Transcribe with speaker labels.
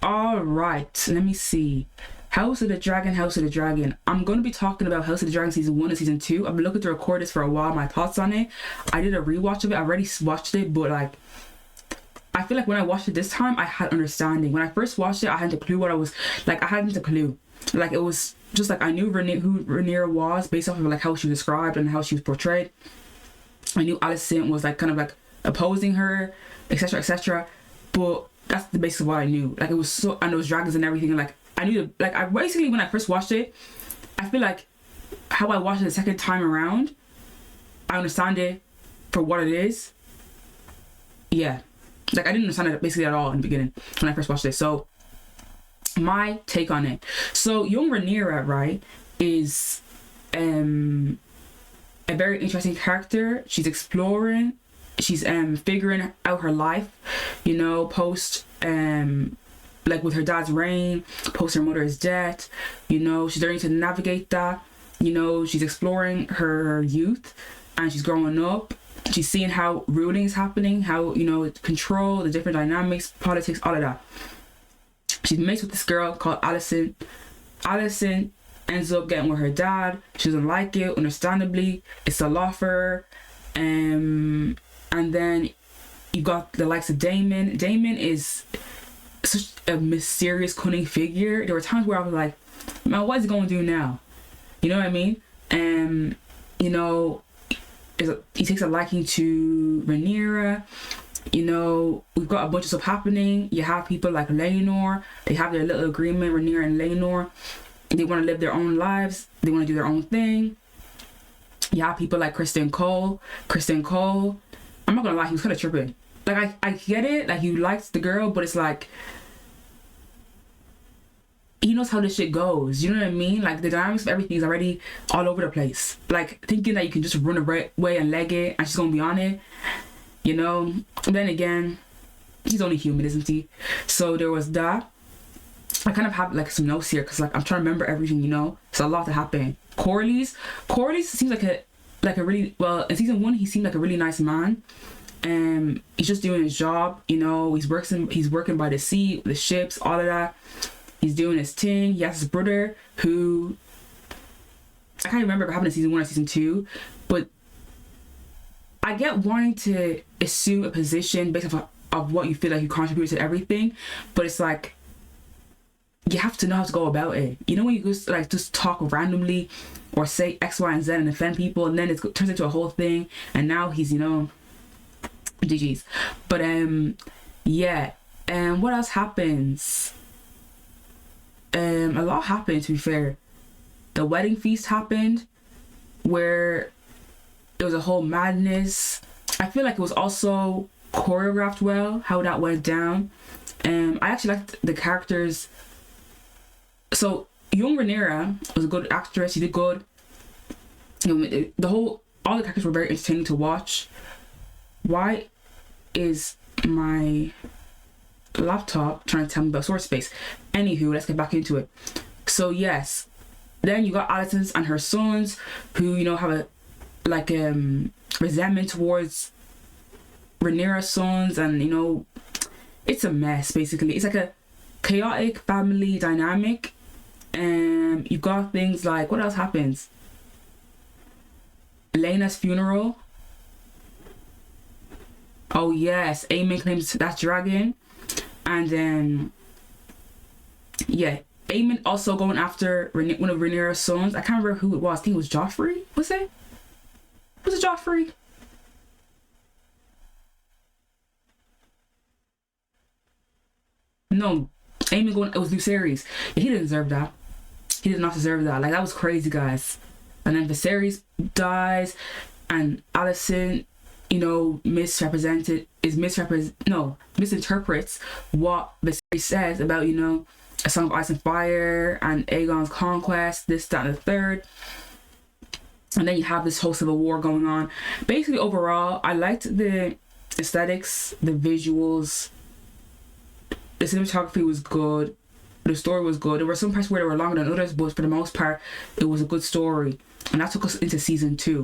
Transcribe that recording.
Speaker 1: All right, let me see. House of the Dragon, House of the Dragon. I'm going to be talking about House of the Dragon season 1 and season 2. I've been looking to record this for a while, my thoughts on it. I did a rewatch of it. I already watched it, but like, I feel like when I watched it this time, I had understanding. When I first watched it, I hadn't a clue what I was, like, I hadn't a clue. Like, it was just like, I knew who Rhaenyra was based off of like how she was described and how she was portrayed. I knew Alicent was like kind of like opposing her, etc., etc. But that's the basis of what I knew. Like, it was so, and those dragons and everything, and like, I knew, like, I basically, when I first watched it, I feel like how I watched it the second time around, I understand it for what it is. Yeah. Like, I didn't understand it basically at all in the beginning when I first watched it. So, my take on it. So, young Rhaenyra, right, is a very interesting character. She's exploring. She's figuring out her life, you know, post like with her dad's reign, post her mother's death. You know, she's learning to navigate that. You know, she's exploring her youth and she's growing up. She's seeing how ruling is happening, how, you know, control, the different dynamics, politics, all of that. She's mixed with this girl called Alicent. Alicent ends up getting with her dad. She doesn't like it, understandably. It's a lot for her. And then you got the likes of Daemon. Daemon is such a mysterious, cunning figure. There were times where I was like, man, what is he going to do now? You know what I mean? You know, he takes a liking to Rhaenyra. You know, we've got a bunch of stuff happening. You have people like Laenor. They have their little agreement, Rhaenyra and Laenor. They want to live their own lives. They want to do their own thing. You have people like Kristen Cole. Kristen Cole, I'm not gonna lie, he was kind of tripping. Like, I get it, like, you liked the girl, but it's like, he knows how this shit goes. You know what I mean? Like, the dynamics of everything is already all over the place. Like, thinking that you can just run away and leg it and she's gonna be on it, you know? And then again, he's only human, isn't he? So there was that. I kind of have like some notes here because like I'm trying to remember everything, you know? It's a lot to happen. Corlys seems like a really, well, in season 1 he seemed like a really nice man. He's just doing his job, you know. He's working by the sea, the ships, all of that. He's doing his thing. He has his brother who I can't remember if it happened in season 1 or season 2, but I get wanting to assume a position based off of what you feel like you contribute to everything, but it's like you have to know how to go about it. You know, when you just like just talk randomly or say X, Y, and Z and offend people, and then it turns into a whole thing, and now he's, you know, GG's. But yeah. What else happens? A lot happened, to be fair. The wedding feast happened, where it was a whole madness. I feel like it was also choreographed well, how that went down. I actually liked the characters. So young Rhaenyra was a good actress. She did good. You know, all the characters were very entertaining to watch. Why is my laptop trying to tell me about sword space? Anywho, let's get back into it. So yes, then you got Alicent and her sons, who, you know, have a like resentment towards Rhaenyra's sons, and you know, it's a mess basically. It's like a chaotic family dynamic. You got things like, what else happens? Elena's funeral. Oh yes, Aemon claims that dragon. And then yeah, Aemon also going after one of Rhaenyra's sons. I can't remember who it was. I think it was Joffrey. Was it Joffrey? No, Aemon going, it was Lucerys. Yeah, he didn't deserve that. He did not deserve that. Like, that was crazy, guys. And then Viserys dies, and Alicent, you know, misinterprets what Viserys says about, you know, A Song of Ice and Fire and Aegon's conquest, this, that, and the third. And then you have this whole civil war going on. Basically, overall, I liked the aesthetics, the visuals. The cinematography was good. The story was good. There were some parts where they were longer than others, but for the most part, it was a good story. And that took us into season 2.